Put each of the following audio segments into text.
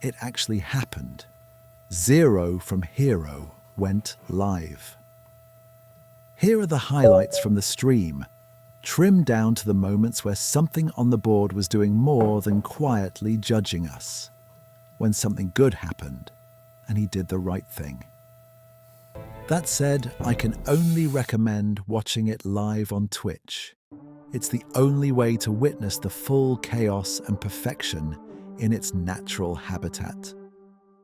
it actually happened. Zero from Hero went live. Here are the highlights from the stream, trimmed down to the moments where something on the board was doing more than quietly judging us. When something good happened, and he did the right thing. That said, I can only recommend watching it live on Twitch. It's the only way to witness the full chaos and perfection in its natural habitat.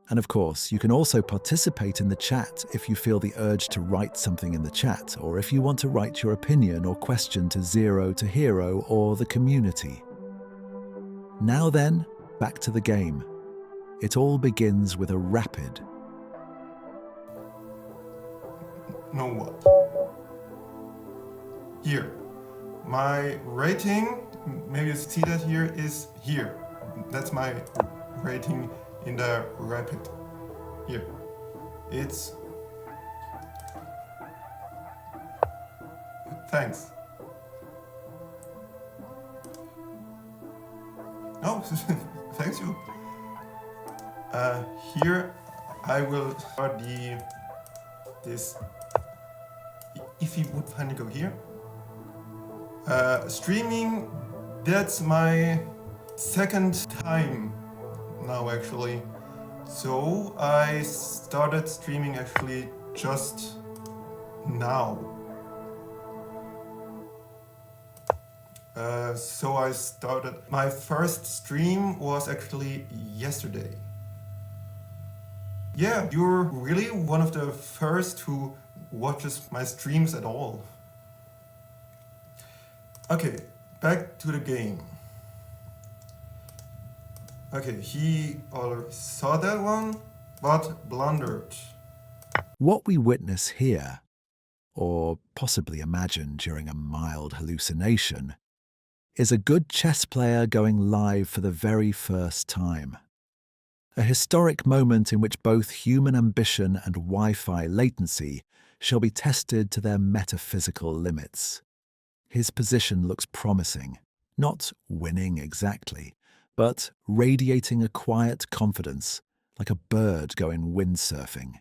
And of course, you can also participate in the chat if you feel the urge to write something in the chat, or if you want to write your opinion or question to Zero to Hero or the community. Now then, back to the game. It all begins with a rapid. Know what? Here. My rating, maybe you see that here, is here. That's my rating in the rapid. Here. It's... Thanks. Oh, thanks you. Here I will start this, if you would finally go here. Streaming, that's my second time now actually. So I started streaming actually just now. So I started, my first stream was actually yesterday. Yeah, you're really one of the first who watches my streams at all. Okay, back to the game. Okay, he already saw that one, but blundered. What we witness here, or possibly imagine during a mild hallucination, is a good chess player going live for the very first time. A historic moment in which both human ambition and Wi-Fi latency shall be tested to their metaphysical limits. His position looks promising, not winning exactly, but radiating a quiet confidence, like a bird going windsurfing.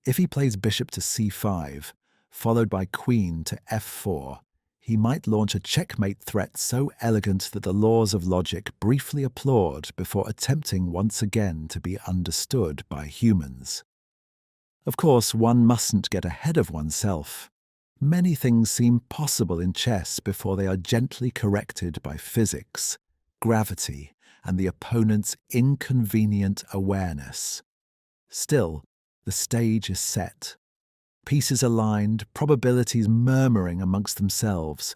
If he plays bishop to c5, followed by queen to f4, he might launch a checkmate threat so elegant that the laws of logic briefly applaud before attempting once again to be understood by humans. Of course, one mustn't get ahead of oneself. Many things seem possible in chess before they are gently corrected by physics, gravity, and the opponent's inconvenient awareness. Still, the stage is set. Pieces aligned, probabilities murmuring amongst themselves,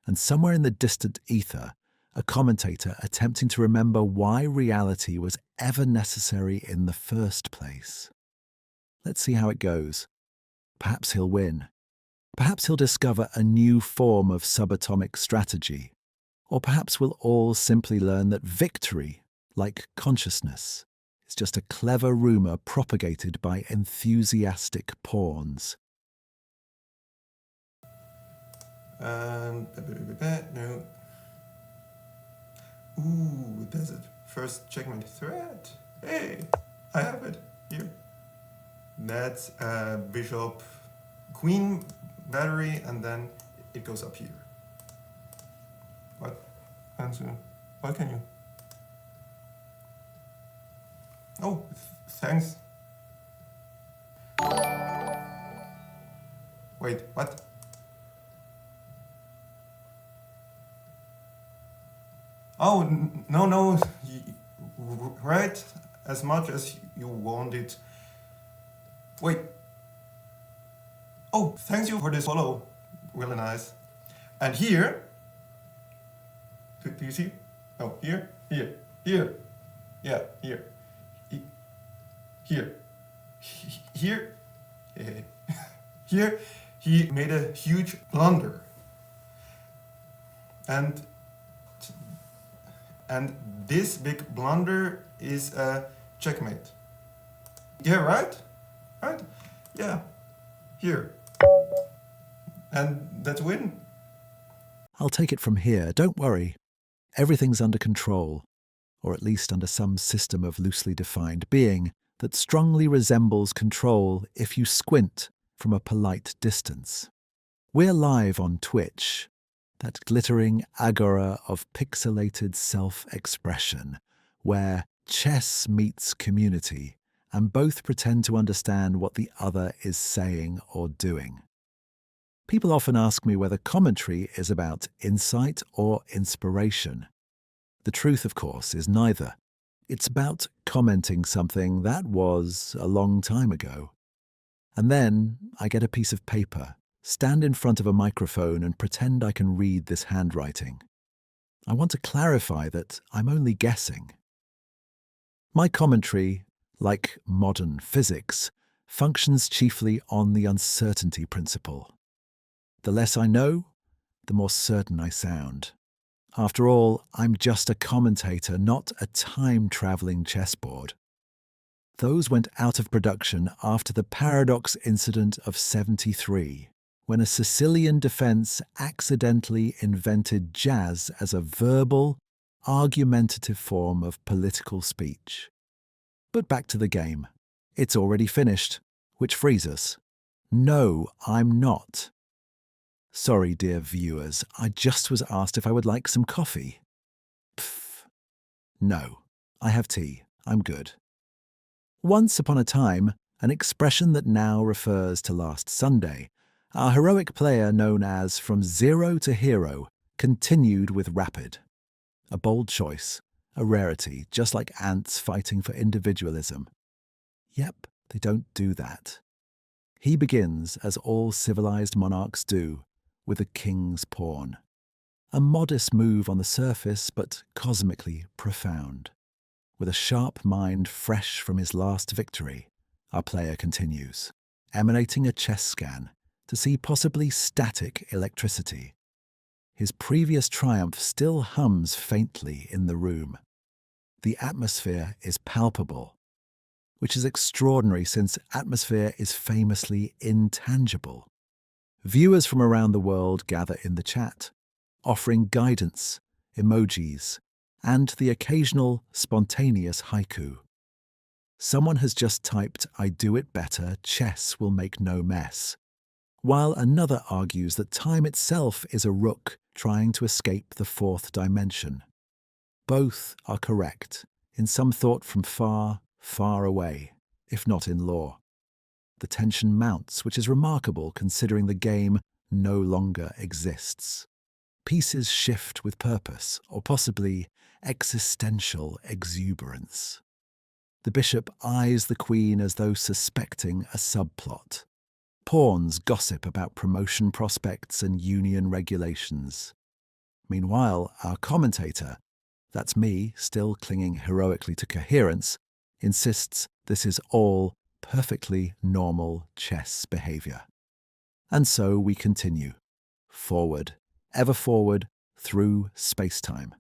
and somewhere in the distant ether, a commentator attempting to remember why reality was ever necessary in the first place. Let's see how it goes. Perhaps he'll win. Perhaps he'll discover a new form of subatomic strategy. Or perhaps we'll all simply learn that victory, like consciousness, is just a clever rumor propagated by enthusiastic pawns. No. Ooh, there's a first checkmate threat. Hey, I have it here. That's a bishop queen battery, and then it goes up here. What? Answer. Why can you? Oh, thanks. Wait, what? Oh, no, right as much as you want it. Wait. Oh, thanks you for this follow. Really nice. And here, do you see? Oh, here. Yeah, here. Here, here, he made a huge blunder. And this big blunder is a checkmate. Yeah, right? Right? Yeah. Here. And that's a win. I'll take it from here, don't worry. Everything's under control. or at least under some system of loosely defined being that strongly resembles control if you squint from a polite distance. We're live on Twitch, that glittering agora of pixelated self-expression, where chess meets community, and both pretend to understand what the other is saying or doing. People often ask me whether commentary is about insight or inspiration. The truth, of course, is neither. It's about commenting something that was a long time ago. And then I get a piece of paper, stand in front of a microphone and pretend I can read this handwriting. I want to clarify that I'm only guessing. My commentary, like modern physics, functions chiefly on the uncertainty principle. The less I know, the more certain I sound. After all, I'm just a commentator, not a time-traveling chessboard. Those went out of production after the paradox incident of '73, when a Sicilian defense accidentally invented jazz as a verbal, argumentative form of political speech. But back to the game. It's already finished, which frees us. No, I'm not. Sorry, dear viewers, I just was asked if I would like some coffee. Pfft. No, I have tea. I'm good. Once upon a time, an expression that now refers to last Sunday, our heroic player known as From Zero to Hero continued with Rapid. A bold choice, a rarity, just like ants fighting for individualism. Yep, they don't do that. He begins, as all civilized monarchs do, with a king's pawn. A modest move on the surface, but cosmically profound. With a sharp mind fresh from his last victory, our player continues, emanating a chess scan to see possibly static electricity. His previous triumph still hums faintly in the room. The atmosphere is palpable, which is extraordinary since atmosphere is famously intangible. Viewers from around the world gather in the chat, offering guidance, emojis, and the occasional spontaneous haiku. Someone has just typed, "I do it better, chess will make no mess," while another argues that time itself is a rook trying to escape the fourth dimension. Both are correct, in some thought from far, far away, if not in lore. The tension mounts, which is remarkable considering the game no longer exists. Pieces shift with purpose, or possibly existential exuberance. The bishop eyes the queen as though suspecting a subplot. Pawns gossip about promotion prospects and union regulations. Meanwhile, our commentator, that's me, still clinging heroically to coherence, insists this is all perfectly normal chess behavior. And so we continue, forward, ever forward, through space-time.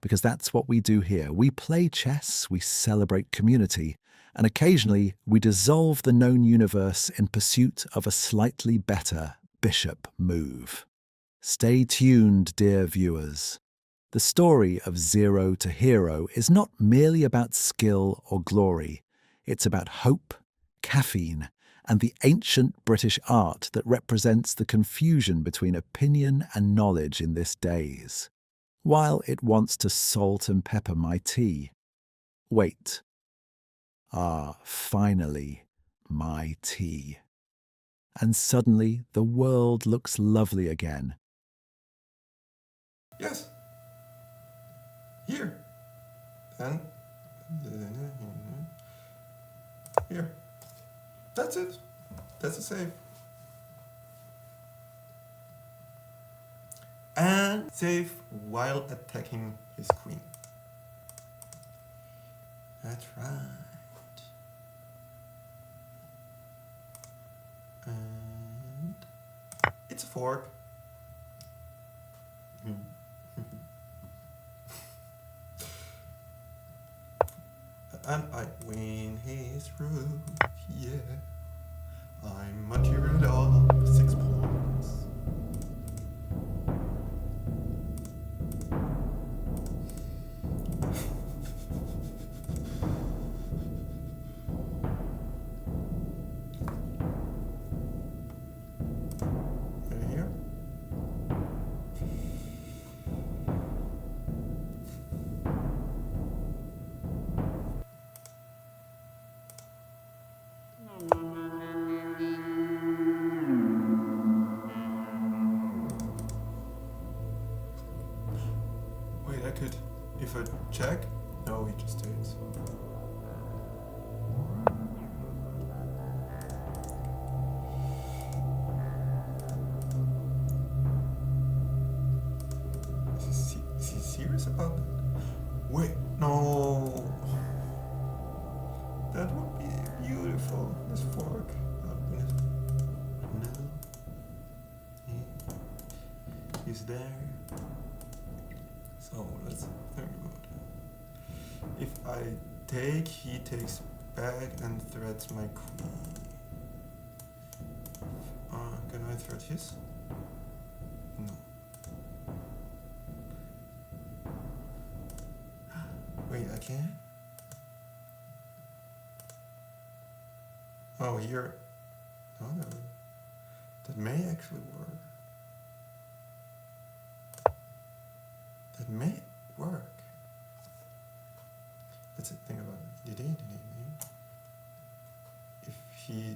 Because that's what we do here. We play chess, we celebrate community, and occasionally we dissolve the known universe in pursuit of a slightly better bishop move. Stay tuned, dear viewers. The story of Zero to Hero is not merely about skill or glory. It's about hope, caffeine, and the ancient British art that represents the confusion between opinion and knowledge in this days. While it wants to salt and pepper my tea. Wait. Finally, my tea. And suddenly the world looks lovely again. Yes. Here. And here. That's it. That's a save. And save while attacking his queen. That's right. And it's a fork. And I win his rook, yeah. I'm material of 6 points. That would be beautiful. This fork. Open it. No. He's there. So let's think about it. If I take, he takes back and threats my queen. Can I threat his? No. Wait, I can? Oh, here. No, no. That may actually work. That may work. Let's think about it. If he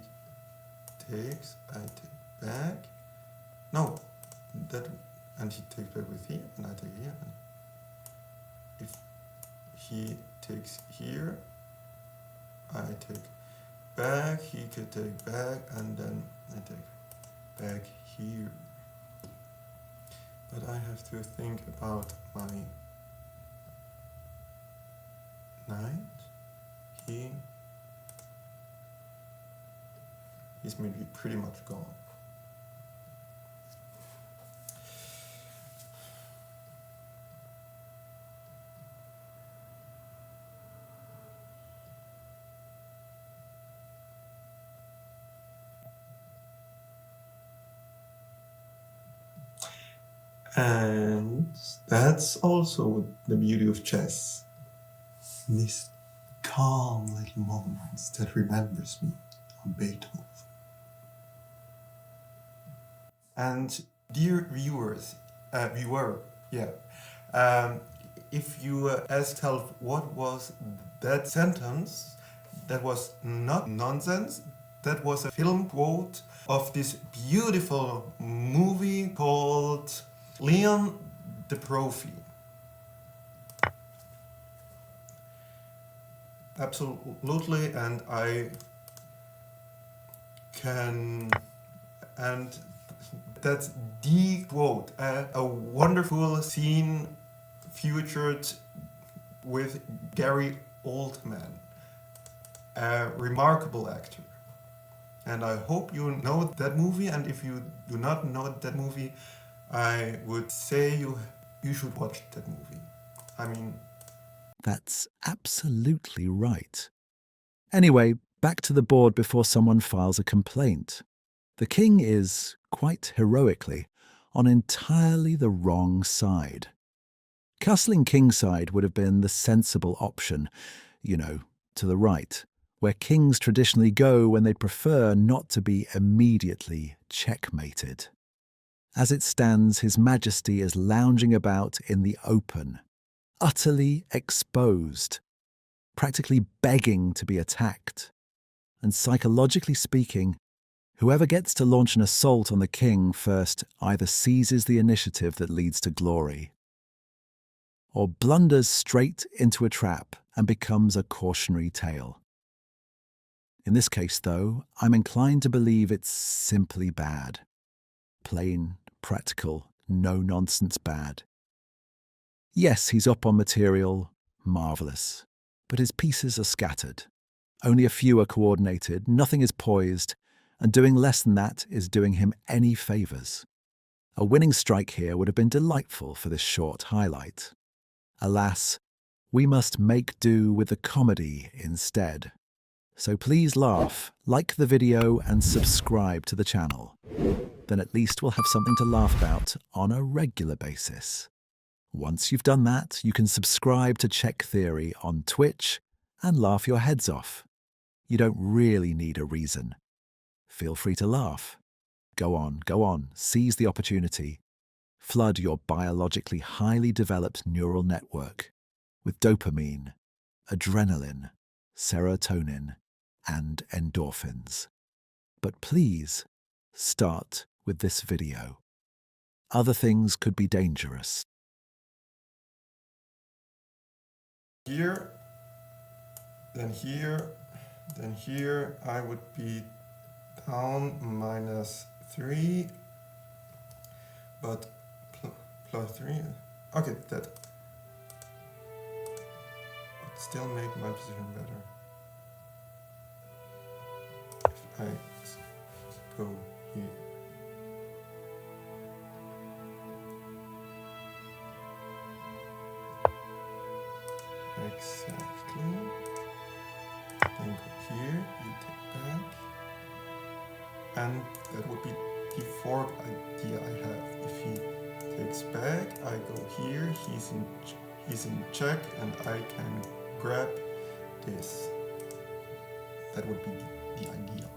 takes, I take back. No, that, and he takes back with here, and I take here. If he takes here, I take back, he could take back, and then I take back here. But I have to think about my knight. He's maybe pretty much gone. And that's also the beauty of chess. These calm little moments that remembers me of Beethoven. And dear viewers, if you ask yourself what was that sentence, that was not nonsense, that was a film quote of this beautiful movie called Leon the Profi. Absolutely, and I can, and that's the quote, a wonderful scene featured with Gary Oldman, a remarkable actor. And I hope you know that movie, and if you do not know that movie, I would say you should watch that movie. I mean... That's absolutely right. Anyway, back to the board before someone files a complaint. The king is, quite heroically, on entirely the wrong side. Castling kingside would have been the sensible option, to the right, where kings traditionally go when they prefer not to be immediately checkmated. As it stands, His Majesty is lounging about in the open, utterly exposed, practically begging to be attacked. And psychologically speaking, whoever gets to launch an assault on the king first either seizes the initiative that leads to glory, or blunders straight into a trap and becomes a cautionary tale. In this case, though, I'm inclined to believe it's simply bad. Plain, practical, no-nonsense bad. Yes, he's up on material, marvellous, but his pieces are scattered. Only a few are coordinated, nothing is poised, and doing less than that is doing him any favours. A winning strike here would have been delightful for this short highlight. Alas, we must make do with the comedy instead. So please laugh, like the video and subscribe to the channel. Then at least we'll have something to laugh about on a regular basis. Once you've done that, you can subscribe to Check Theory on Twitch and laugh your heads off. You don't really need a reason. Feel free to laugh. Go on, seize the opportunity. Flood your biologically highly developed neural network with dopamine, adrenaline, serotonin, and endorphins. But please, start with this video. Other things could be dangerous. Here, then here, then here, I would be down -3, but +3. Okay, that would still make my position better. I go here. Exactly. Then go here, you take back. And that would be the fourth idea I have. If he takes back, I go here, he's in check, and I can grab this. That would be the idea.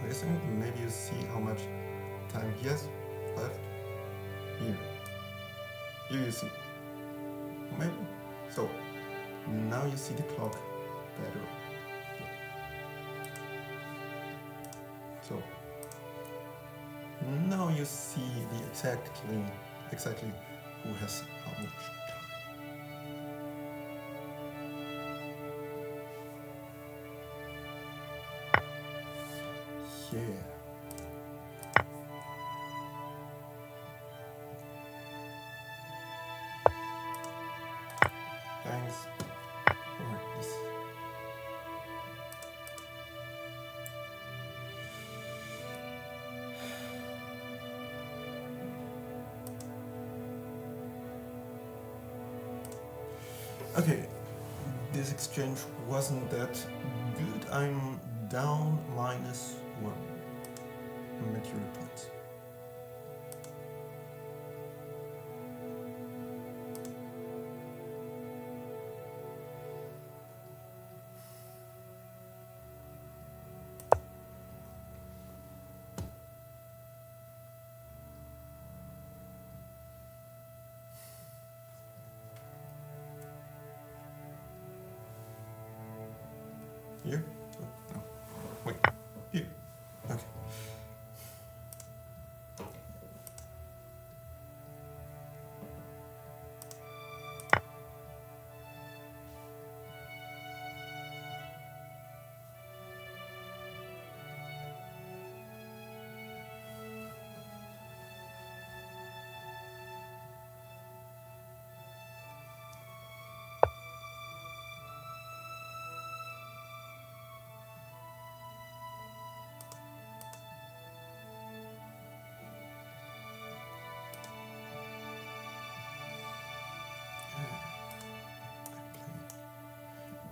Listen, maybe you see how much time he has left. Here. Here you see. Maybe. So, now you see the clock better. So, now you see the exactly who has how much time. Yeah. Thanks for this. Okay, this exchange wasn't that good. I'm down -1 material points. Here? No. Wait. Here. Okay.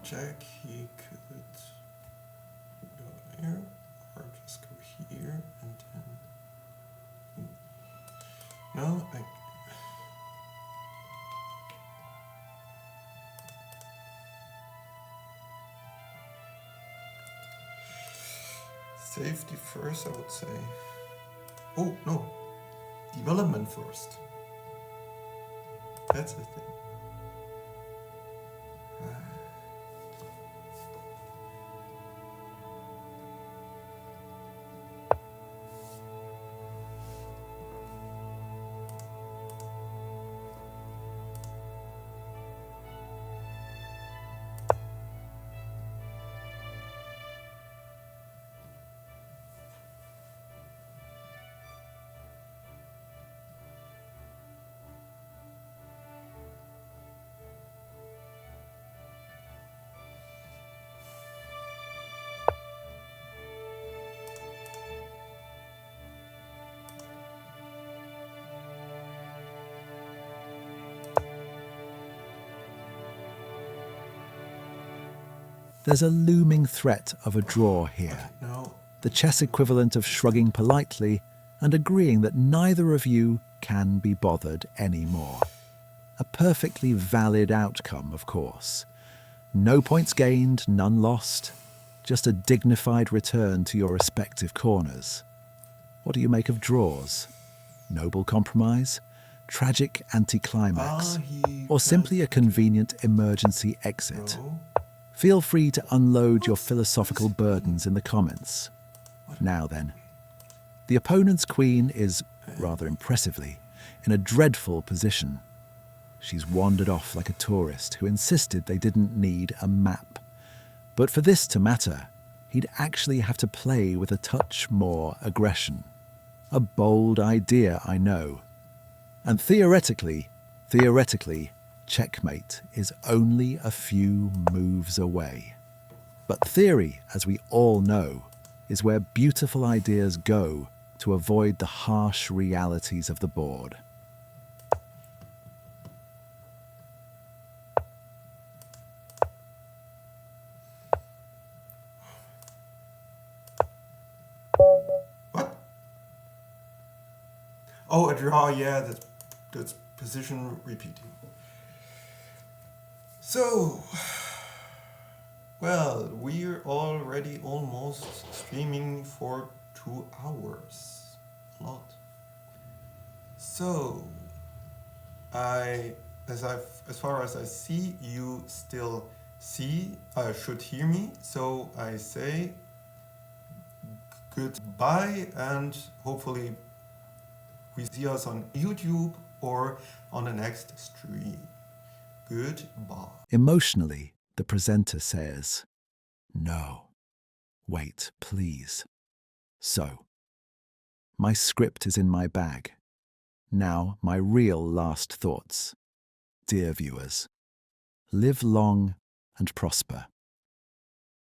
Check, he could go here, or just go here, and then... No, Safety first, I would say. Oh, no. Development first. That's the thing. There's a looming threat of a draw here. No. The chess equivalent of shrugging politely and agreeing that neither of you can be bothered anymore. A perfectly valid outcome, of course. No points gained, none lost. Just a dignified return to your respective corners. What do you make of draws? Noble compromise? Tragic anticlimax? Or simply a convenient emergency exit? No. Feel free to unload your philosophical burdens in the comments. Now then, the opponent's queen is, rather impressively, in a dreadful position. She's wandered off like a tourist who insisted they didn't need a map. But for this to matter, he'd actually have to play with a touch more aggression. A bold idea, I know. And theoretically, checkmate is only a few moves away. But theory, as we all know, is where beautiful ideas go to avoid the harsh realities of the board. What? Oh, a draw, yeah, that's position repeating. So, well, we're already almost streaming for 2 hours. A lot. So, as far as I see, you still should hear me. So I say goodbye, and hopefully we see us on YouTube or on the next stream. Goodbye. Emotionally, the presenter says, "No, wait, please." So, my script is in my bag. Now, my real last thoughts. Dear viewers, live long and prosper.